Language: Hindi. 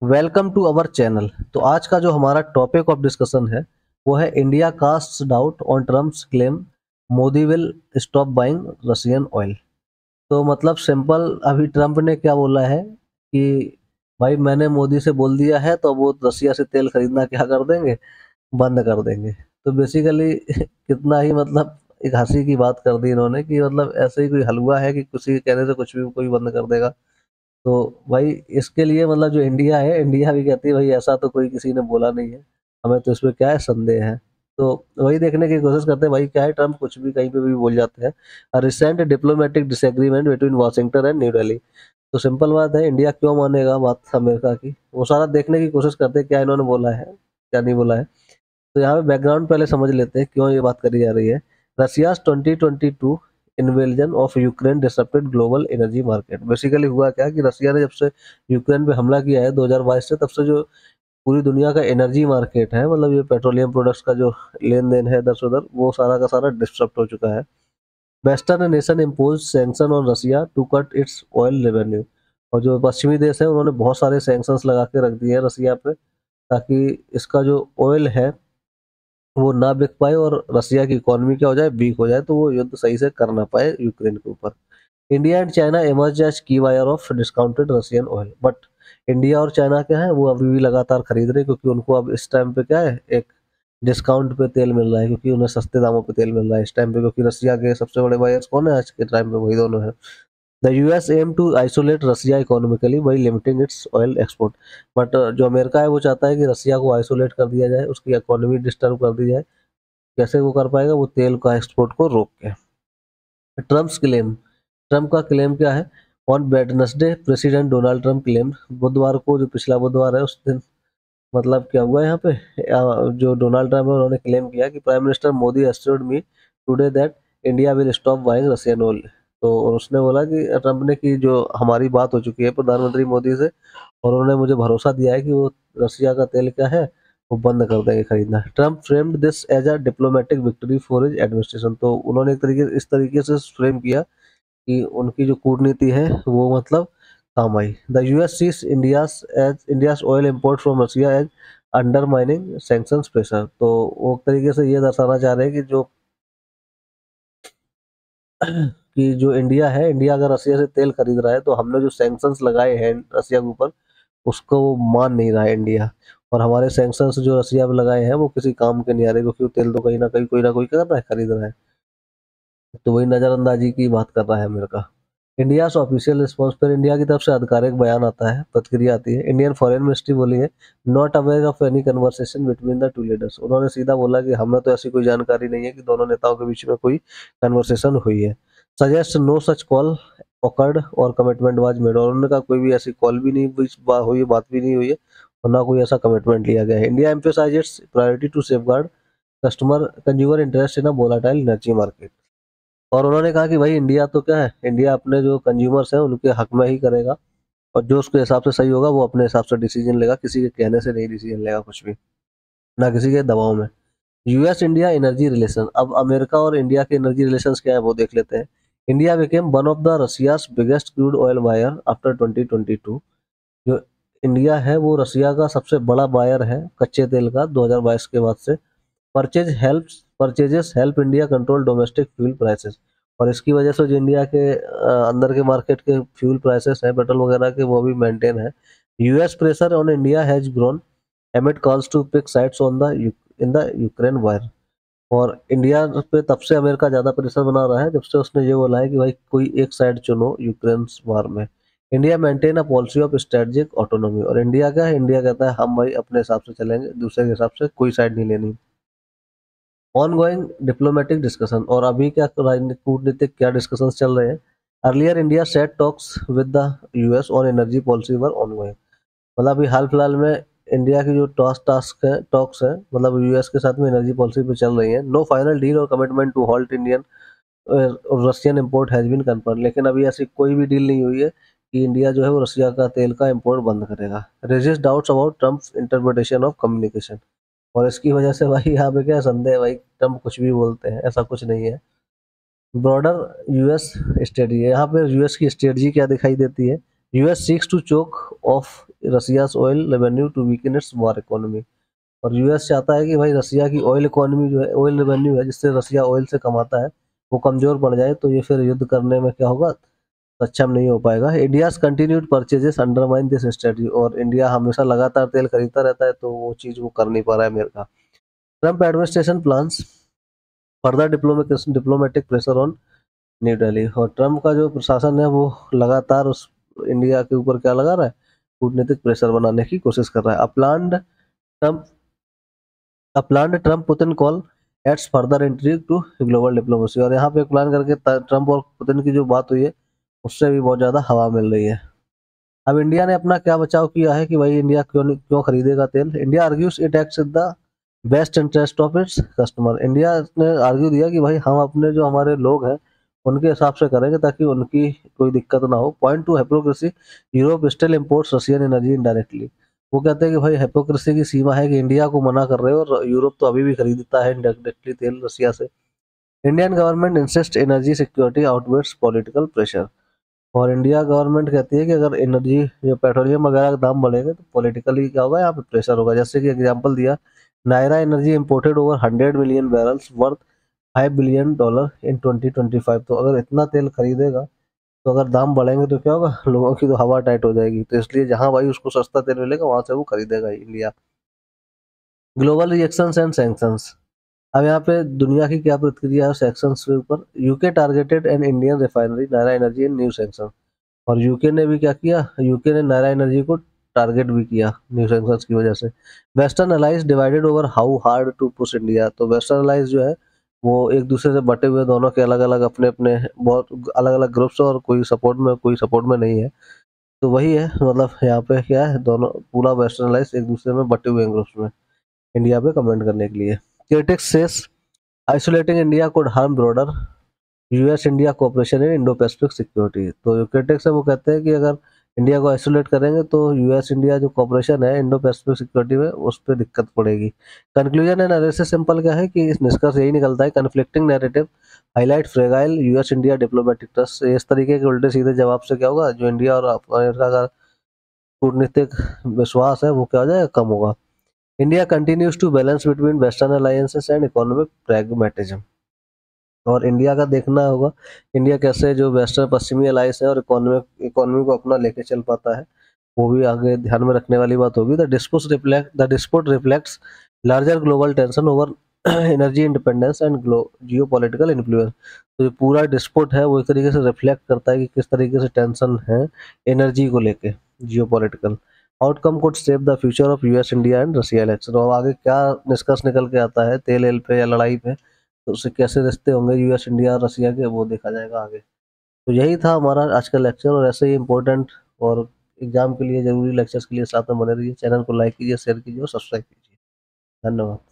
Welcome to our channel. तो आज का जो हमारा टॉपिक ऑफ डिस्कशन है वो है India castes doubt on Trump's claim Modi will stop buying Russian oil. तो मतलब सिंपल, अभी ट्रम्प ने क्या बोला है कि भाई मैंने मोदी से बोल दिया है तो वो रसिया से तेल खरीदना क्या कर देंगे, बंद कर देंगे। तो बेसिकली कितना ही मतलब एक हंसी की बात कर दी इन्होंने कि मतलब ऐसे ही कोई हलवा है कि किसी के कहने से कुछ भी कोई बंद कर देगा। तो भाई इसके लिए मतलब जो इंडिया है, इंडिया भी कहती है भाई ऐसा तो कोई किसी ने बोला नहीं है, हमें तो इसमें क्या है संदेह है। तो वही देखने की कोशिश करते हैं भाई क्या है, ट्रम्प कुछ भी कहीं पे भी बोल जाते हैं। Recent diplomatic disagreement between Washington and new Delhi. तो सिंपल बात है, इंडिया क्यों मानेगा बात अमेरिका की, वो सारा देखने की कोशिश करते हैं क्या इन्होंने बोला है क्या नहीं बोला है। तो यहाँ पे बैकग्राउंड पहले समझ लेते हैं क्यों ये बात करी जा रही है। Russia's 2022 invasion of Ukraine disrupted global energy market. Basically हुआ क्या कि रसिया ने जब से यूक्रेन पे हमला किया है 2022 से, तब से जो पूरी दुनिया का एनर्जी मार्केट है, मतलब ये पेट्रोलियम प्रोडक्ट्स का जो लेन देन है इधर से उधर, वो सारा का सारा डिस्टर्ब हो चुका है। Western nation impose sanction on Russia to cut its oil revenue. और जो पश्चिमी देश है उन्होंने बहुत सारे सैंक्शंस लगा के रख दिए हैं रसिया पे, ताकि इसका जो ऑयल है वो ना बिक पाए और रसिया की इकोनॉमी क्या हो जाए, वीक हो जाए, तो वो युद्ध सही से कर ना पाए यूक्रेन के ऊपर। India and China emerge as key buyer of discounted Russian oil. But India और चाइना क्या है, वो अभी भी लगातार खरीद रहे हैं, क्योंकि उनको अब इस टाइम पे क्या है, एक डिस्काउंट पे तेल मिल रहा है, क्योंकि उन्हें सस्ते दामों पे तेल मिल रहा है इस टाइम पे, क्योंकि रसिया के सबसे बड़े बायर्स कौन है आज के टाइम पे, वही दोनों है। The US aim to isolate Russia economically by limiting its oil export. But जो अमेरिका है वो चाहता है कि रसिया को आइसोलेट कर दिया जाए, उसकी इकोनॉमी डिस्टर्ब कर दी जाए। कैसे वो कर पाएगा, वो तेल का एक्सपोर्ट को रोक के। ट्रम्प्स क्लेम, ट्रम्प का क्लेम क्या है। On Wednesday president Donald Trump claim, बुधवार को, जो पिछला बुधवार है उस दिन, मतलब क्या हुआ यहाँ पे, जो डोनाल्ड ट्रम्प है उन्होंने क्लेम किया कि prime minister Modi assured me today that India will stop buying Russian oil. तो उसने बोला कि ट्रम्प ने, कि जो हमारी बात हो चुकी है प्रधानमंत्री मोदी से, और उन्होंने मुझे भरोसा दिया है कि वो रसिया का तेल क्या है, वो बंद कर देंगे खरीदना। Trump framed this as a diplomatic victory for his administration. तो उन्होंने एक तरीके इस तरीके से फ्रेम किया कि उनकी जो कूटनीति है वो मतलब काम आई। The US sees India's oil import from Russia as undermining sanctions pressure. तो वो एक तरीके से ये दर्शाना चाह रहे हैं कि जो कि जो इंडिया है, इंडिया अगर रसिया से तेल खरीद रहा है तो हमने जो सैंक्शंस लगाए हैं रसिया के ऊपर, उसको वो मान नहीं रहा है इंडिया। और हमारे सैंक्शंस जो रसिया पे लगाए हैं वो किसी काम के नहीं आ रहे, क्योंकि वो तेल तो कहीं ना कोई कर रहा है, खरीद रहा है। तो वही नजरअंदाजी की बात कर रहा है अमेरिका। इंडिया ऑफिशियल रिस्पॉन्स पर इंडिया की तरफ से आधिकारिक बयान आता है, प्रतिक्रिया आती है। इंडियन फॉरेन मिनिस्ट्री बोली है, not aware of any conversation between the two leaders. उन्होंने सीधा बोला कि हमें तो ऐसी कोई जानकारी नहीं है कि दोनों नेताओं के बीच में कोई कन्वर्सेशन हुई है। Suggest no such call occurred और कमिटमेंट वाज मेड। और उन्होंने कहा कोई भी ऐसी कॉल भी नहीं हुई, बात भी नहीं हुई है, और ना कोई ऐसा कमिटमेंट लिया गया है। India emphasise its priority to safeguard customer consumer interest in a volatile energy market. और उन्होंने कहा कि भाई इंडिया तो क्या है, इंडिया अपने जो कंज्यूमर्स हैं उनके हक में ही करेगा, और जो उसके हिसाब से सही होगा वो अपने हिसाब से डिसीजन लेगा, किसी के कहने से नहीं डिसीजन लेगा कुछ भी, ना किसी के दबाव में। US India energy relation. अब अमेरिका और इंडिया के एनर्जी रिलेशंस क्या है वो देख लेते हैं। India became one of the Russia's biggest crude oil buyer after 2022। जो इंडिया है वो रसिया का सबसे बड़ा बायर है कच्चे तेल का 2022 के बाद से। Purchases help India control domestic fuel prices. और इसकी वजह से जो इंडिया के अंदर के मार्केट के फ्यूल प्राइसेस है पेट्रोल वगैरह के, वो भी मेंटेन है। US pressure on India has grown amid calls to pick sides on the in the Ukraine war. और इंडिया पे तब से अमेरिका ज्यादा प्रेशर बना रहा है जब से उसने ये बोला है कि भाई कोई एक साइड चुनो यूक्रेन वार में। India maintain a policy of strategic autonomy. और इंडिया क्या है, इंडिया कहता है हम भाई अपने हिसाब से चलेंगे, दूसरे के हिसाब से कोई साइड नहीं लेनी। On going diplomatic discussion. और अभी क्या कूटनीतिक क्या डिस्कशन चल रहे हैं। Earlier India set talks with the US on energy policy were on going. मतलब अभी हाल फिलहाल में इंडिया की जो टॉक्स है, मतलब यूएस के साथ में एनर्जी पॉलिसी पे चल रही है। नो फाइनल डील और commitment to halt Indian Russian import has been confirm. लेकिन अभी ऐसी कोई भी डील नहीं हुई है कि इंडिया जो है वो रशिया का तेल का इम्पोर्ट बंद करेगा। Raises doubts about Trump interpretation of communication. और इसकी वजह से भाई यहाँ पे क्या संदेह है, भाई ट्रम्प कुछ भी बोलते हैं, ऐसा कुछ नहीं है। ब्रॉडर यूएस स्ट्रेटजी, यहाँ पे यूएस की स्ट्रेटजी क्या दिखाई देती है। US seeks to choke off Russia's oil revenue to weaken its war economy। और यूएस चाहता है कि भाई रसिया की ऑयल इकोनॉमी जो है, ऑयल रेवेन्यू है जिससे रसिया ऑयल से कमाता है, वो कमजोर पड़ जाए तो ये फिर युद्ध करने में क्या होगा, सक्षम नहीं हो पाएगा। India's continued purchases undermine this strategy. और इंडिया हमेशा लगातार तेल खरीदता रहता है तो वो चीज वो कर नहीं पा रहा है America. Trump administration plans further diplomatic pressure on new Delhi. और ट्रम्प का जो प्रशासन है वो लगातार उस इंडिया के ऊपर क्या लगा रहा है, कूटनीतिक प्रेशर बनाने की कोशिश कर रहा है। Trump plan Trump Putin call adds further entry to global diplomacy. और यहाँ पे प्लान करके ट्रम्प और पुतिन की जो बात हुई है उससे भी बहुत ज्यादा हवा मिल रही है। अब इंडिया ने अपना क्या बचाव किया है कि भाई इंडिया क्यों खरीदेगा तेल। India argues it acts in the best interest of its customer. India ने आर्ग्यू दिया कि भाई हम अपने जो हमारे लोग हैं उनके हिसाब से करेंगे ताकि उनकी कोई दिक्कत ना हो। Point two hypocrisy, Europe still imports Russian energy indirectly. वो कहते हैं कि भाई हिपोक्रेसी की सीमा है कि इंडिया को मना कर रहे हो और यूरोप तो अभी भी खरीदता है इनडायरेक्टली तेल रसिया से। Indian government insist energy security outweighs political pressure. और इंडिया गवर्नमेंट कहती है कि अगर एनर्जी या पेट्रोलियम वगैरह का दाम बढ़ेगा तो पॉलिटिकली क्या होगा, यहाँ पे प्रेशर होगा। जैसे कि एग्जांपल दिया, Nayara Energy imported over 100 million barrels worth $5 billion in 2025। तो अगर इतना तेल खरीदेगा तो अगर दाम बढ़ेंगे तो क्या होगा, लोगों की तो हवा टाइट हो जाएगी। तो इसलिए जहां भाई उसको सस्ता तेल मिलेगा वहां से वो खरीदेगा India. Global reactions and sanctions. अब यहाँ पे दुनिया की क्या प्रतिक्रिया है सैंक्शंस के ऊपर। UK targeted an Indian refinery Nayara Energy in new sanction. और यूके ने भी क्या किया, यूके ने नायरा एनर्जी को टारगेट भी किया न्यू सैंक्शंस की वजह से। Western allies divided over how hard to push India. तो वेस्टर्न अलाइज जो है वो एक दूसरे से बटे हुए, दोनों के अलग अलग अपने अपने बहुत अलग अलग ग्रुप्स, और कोई सपोर्ट में नहीं है। तो वही है, मतलब यहाँ पे क्या है, दोनों पूरा वेस्टर्न अलाइज एक दूसरे में बटे हुए ग्रुप्स में इंडिया पे कमेंट करने के लिए। Critics says isolating India could harm broader US India cooperation in Indo Pacific security. तो जो क्रिटिक्स है वो कहते हैं कि अगर इंडिया को आइसोलेट करेंगे तो यूएस इंडिया जो कोऑपरेशन है इंडो पैसिफिक सिक्योरिटी में उस पर दिक्कत पड़ेगी। कंक्लूजन एंड एनालिसिस सिंपल क्या है कि इस निष्कर्ष यही निकलता है, conflicting narrative highlight fragile US India diplomatic trust. इस तरीके के उल्टे सीधे जवाब से क्या होगा, जो इंडिया और अमेरिका का कूटनीतिक विश्वास है वो क्या हो जाएगा, कम होगा। India continues to balance between western alliances and economic pragmatism. और इंडिया का देखना होगा, इंडिया कैसे जो वेस्टर्न पश्चिमी अलायंस है और इकोनॉमी को अपना लेके चल पाता है, वो भी आगे ध्यान में रखने वाली बात होगी। The dispute reflects larger global tension over energy independence and Jio political influence. तो जो पूरा डिस्प्यूट है वो एक तरीके से रिफ्लेक्ट करता है कि किस तरीके से टेंशन है एनर्जी को लेके, जियो political. Outcome could save the future of US India and Russia election. और आगे क्या निष्कर्ष निकल के आता है तेल एल पे या लड़ाई पे, तो उससे कैसे रिश्ते होंगे यूएस इंडिया और रसिया के, वो देखा जाएगा आगे। तो यही था हमारा आज का लेक्चर। और ऐसे ही इंपॉर्टेंट और एग्जाम के लिए जरूरी लेक्चर्स के लिए साथ में बने रहिए। चैनल को लाइक कीजिए, शेयर कीजिए और सब्सक्राइब कीजिए। धन्यवाद।